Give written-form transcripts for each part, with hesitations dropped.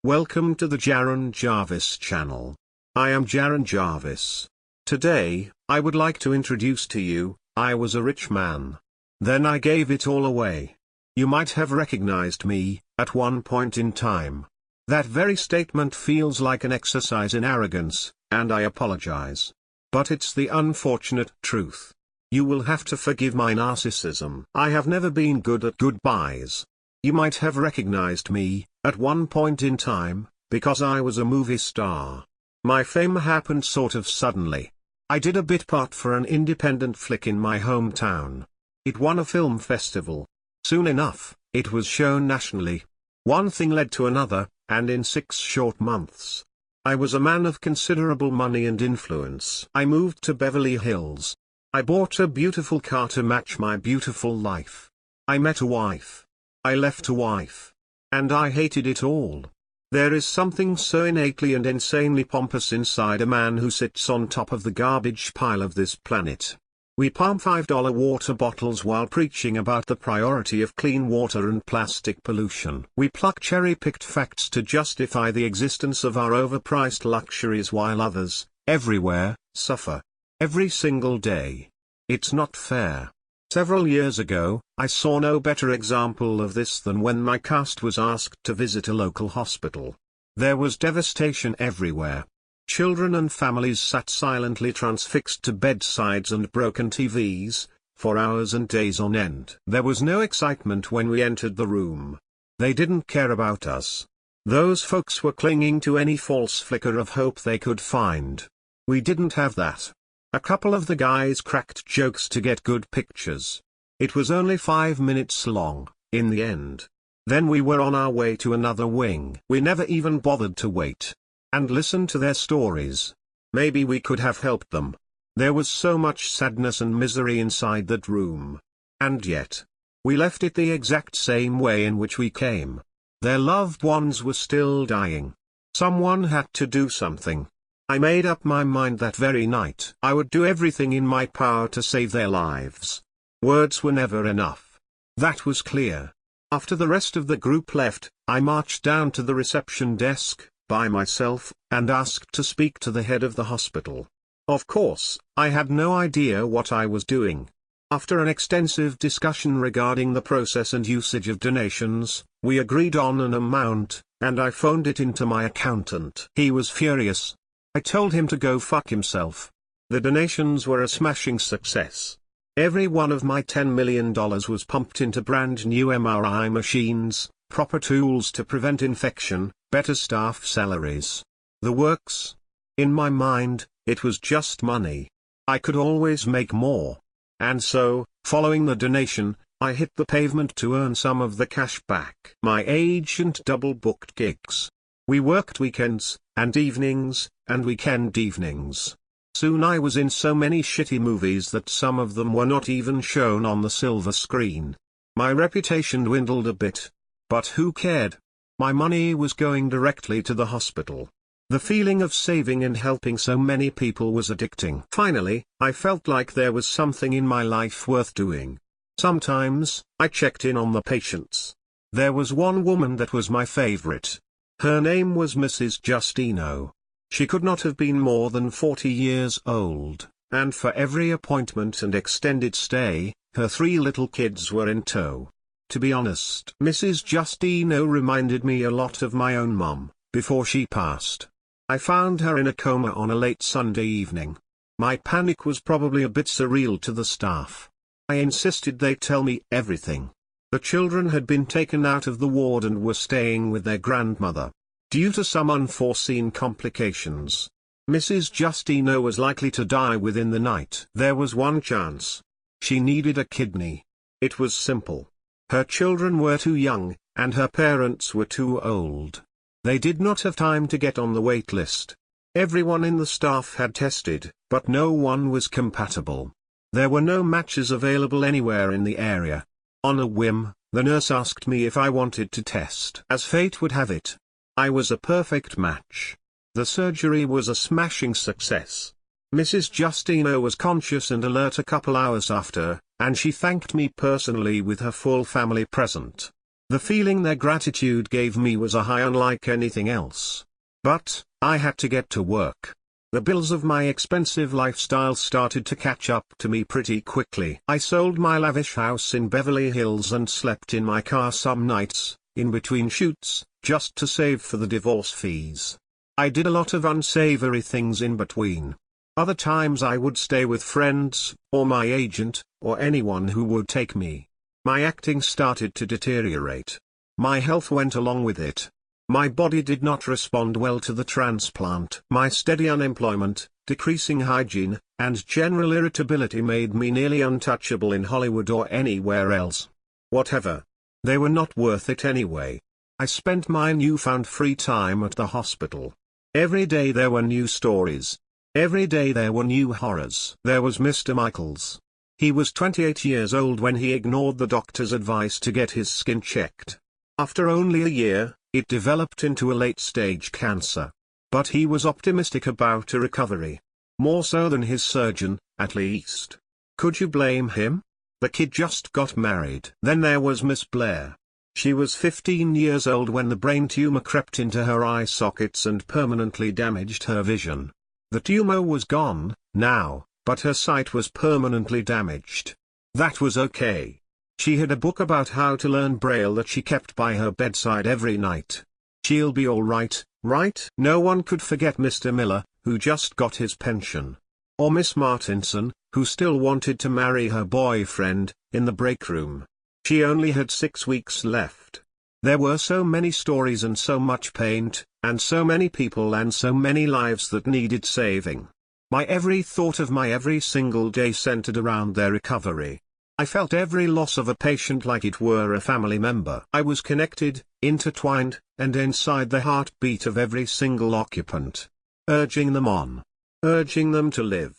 Welcome to the Jaron Jarvis channel. I am Jaron Jarvis. Today, I would like to introduce to you, I was a rich man. Then I gave it all away. You might have recognized me, at one point in time. That very statement feels like an exercise in arrogance, and I apologize. But it's the unfortunate truth. You will have to forgive my narcissism. I have never been good at goodbyes. You might have recognized me, at one point in time, because I was a movie star. My fame happened sort of suddenly. I did a bit part for an independent flick in my hometown. It won a film festival. Soon enough, it was shown nationally. One thing led to another, and in 6 short months, I was a man of considerable money and influence. I moved to Beverly Hills. I bought a beautiful car to match my beautiful life. I met a wife. I left a wife. And I hated it all. There is something so innately and insanely pompous inside a man who sits on top of the garbage pile of this planet. We palm $5 water bottles while preaching about the priority of clean water and plastic pollution. We pluck cherry-picked facts to justify the existence of our overpriced luxuries while others, everywhere, suffer. Every single day. It's not fair. Several years ago, I saw no better example of this than when my cast was asked to visit a local hospital. There was devastation everywhere. Children and families sat silently transfixed to bedsides and broken TVs, for hours and days on end. There was no excitement when we entered the room. They didn't care about us. Those folks were clinging to any false flicker of hope they could find. We didn't have that. A couple of the guys cracked jokes to get good pictures. It was only 5 minutes long, in the end. Then we were on our way to another wing. We never even bothered to wait and listen to their stories. Maybe we could have helped them. There was so much sadness and misery inside that room. And yet, we left it the exact same way in which we came. Their loved ones were still dying. Someone had to do something. I made up my mind that very night I would do everything in my power to save their lives. Words were never enough. That was clear. After the rest of the group left, I marched down to the reception desk, by myself, and asked to speak to the head of the hospital. Of course, I had no idea what I was doing. After an extensive discussion regarding the process and usage of donations, we agreed on an amount, and I phoned it into my accountant. He was furious. I told him to go fuck himself. The donations were a smashing success. Every one of my $10 million was pumped into brand new MRI machines, proper tools to prevent infection, better staff salaries. The works. In my mind, it was just money. I could always make more. And so, following the donation, I hit the pavement to earn some of the cash back. My agent double-booked gigs. We worked weekends, and evenings, and weekend evenings. Soon I was in so many shitty movies that some of them were not even shown on the silver screen. My reputation dwindled a bit. But who cared? My money was going directly to the hospital. The feeling of saving and helping so many people was addicting. Finally, I felt like there was something in my life worth doing. Sometimes, I checked in on the patients. There was one woman that was my favorite. Her name was Mrs. Justino. She could not have been more than 40 years old, and for every appointment and extended stay, her 3 little kids were in tow. To be honest, Mrs. Justino reminded me a lot of my own mom, before she passed. I found her in a coma on a late Sunday evening. My panic was probably a bit surreal to the staff. I insisted they tell me everything. The children had been taken out of the ward and were staying with their grandmother. Due to some unforeseen complications, Mrs. Justino was likely to die within the night. There was one chance. She needed a kidney. It was simple. Her children were too young, and her parents were too old. They did not have time to get on the wait list. Everyone in the staff had tested, but no one was compatible. There were no matches available anywhere in the area. On a whim, the nurse asked me if I wanted to test. As fate would have it, I was a perfect match. The surgery was a smashing success. Mrs. Justino was conscious and alert a couple hours after, and she thanked me personally with her full family present. The feeling their gratitude gave me was a high unlike anything else. But, I had to get to work. The bills of my expensive lifestyle started to catch up to me pretty quickly. I sold my lavish house in Beverly Hills and slept in my car some nights, in between shoots, just to save for the divorce fees. I did a lot of unsavory things in between. Other times I would stay with friends, or my agent, or anyone who would take me. My acting started to deteriorate. My health went along with it. My body did not respond well to the transplant. My steady unemployment, decreasing hygiene, and general irritability made me nearly untouchable in Hollywood or anywhere else. Whatever. They were not worth it anyway. I spent my newfound free time at the hospital. Every day there were new stories. Every day there were new horrors. There was Mr. Michaels. He was 28 years old when he ignored the doctor's advice to get his skin checked. After only a year, it developed into a late-stage cancer. But he was optimistic about a recovery. More so than his surgeon, at least. Could you blame him? The kid just got married. Then there was Miss Blair. She was 15 years old when the brain tumor crept into her eye sockets and permanently damaged her vision. The tumor was gone, now, but her sight was permanently damaged. That was okay. She had a book about how to learn Braille that she kept by her bedside every night. She'll be all right, right? No one could forget Mr. Miller, who just got his pension. Or Miss Martinson, who still wanted to marry her boyfriend, in the break room. She only had 6 weeks left. There were so many stories and so much pain, and so many people and so many lives that needed saving. My every thought of my every single day centered around their recovery. I felt every loss of a patient like it were a family member. I was connected, intertwined, and inside the heartbeat of every single occupant. Urging them on. Urging them to live.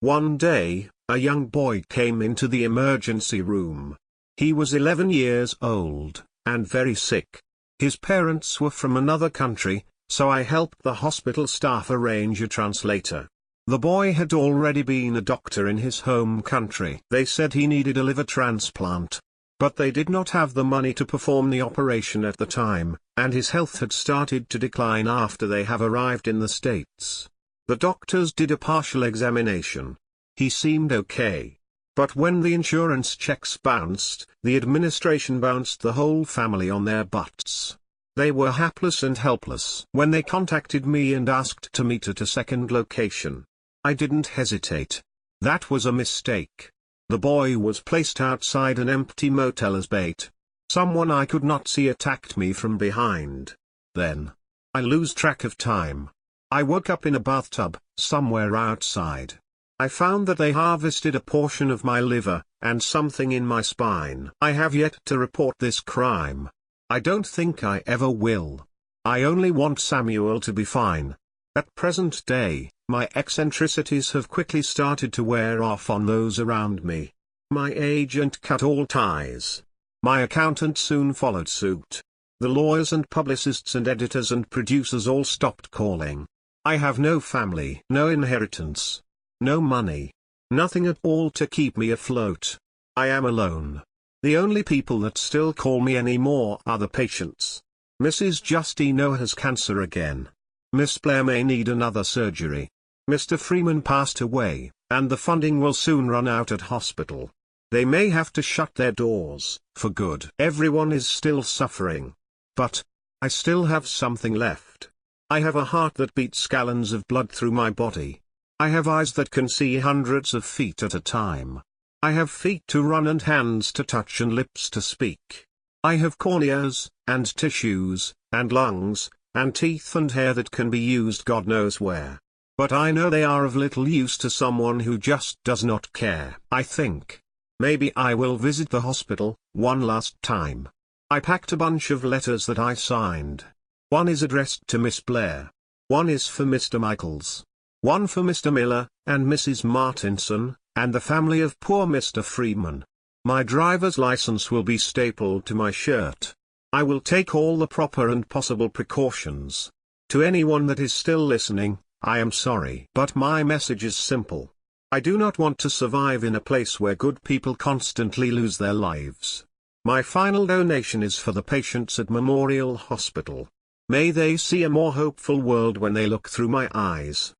One day, a young boy came into the emergency room. He was 11 years old, and very sick. His parents were from another country, so I helped the hospital staff arrange a translator. The boy had already been a doctor in his home country. They said he needed a liver transplant. But they did not have the money to perform the operation at the time, and his health had started to decline after they have arrived in the States. The doctors did a partial examination. He seemed okay. But when the insurance checks bounced, the administration bounced the whole family on their butts. They were hapless and helpless. When they contacted me and asked to meet at a second location, I didn't hesitate. That was a mistake. The boy was placed outside an empty motel as bait. Someone I could not see attacked me from behind. Then, I lose track of time. I woke up in a bathtub, somewhere outside. I found that they harvested a portion of my liver, and something in my spine. I have yet to report this crime. I don't think I ever will. I only want Samuel to be fine. At present day, my eccentricities have quickly started to wear off on those around me. My agent cut all ties. My accountant soon followed suit. The lawyers and publicists and editors and producers all stopped calling. I have no family, no inheritance, no money, nothing at all to keep me afloat. I am alone. The only people that still call me anymore are the patients. Mrs. Justino has cancer again. Miss Blair may need another surgery. Mr. Freeman passed away, and the funding will soon run out at hospital. They may have to shut their doors, for good. Everyone is still suffering. But, I still have something left. I have a heart that beats gallons of blood through my body. I have eyes that can see hundreds of feet at a time. I have feet to run and hands to touch and lips to speak. I have corneas, and tissues, and lungs, and teeth and hair that can be used God knows where. But I know they are of little use to someone who just does not care. I think, maybe I will visit the hospital, one last time. I packed a bunch of letters that I signed. One is addressed to Miss Blair. One is for Mr. Michaels. One for Mr. Miller, and Mrs. Martinson, and the family of poor Mr. Freeman. My driver's license will be stapled to my shirt. I will take all the proper and possible precautions. To anyone that is still listening, I am sorry. But my message is simple. I do not want to survive in a place where good people constantly lose their lives. My final donation is for the patients at Memorial Hospital. May they see a more hopeful world when they look through my eyes.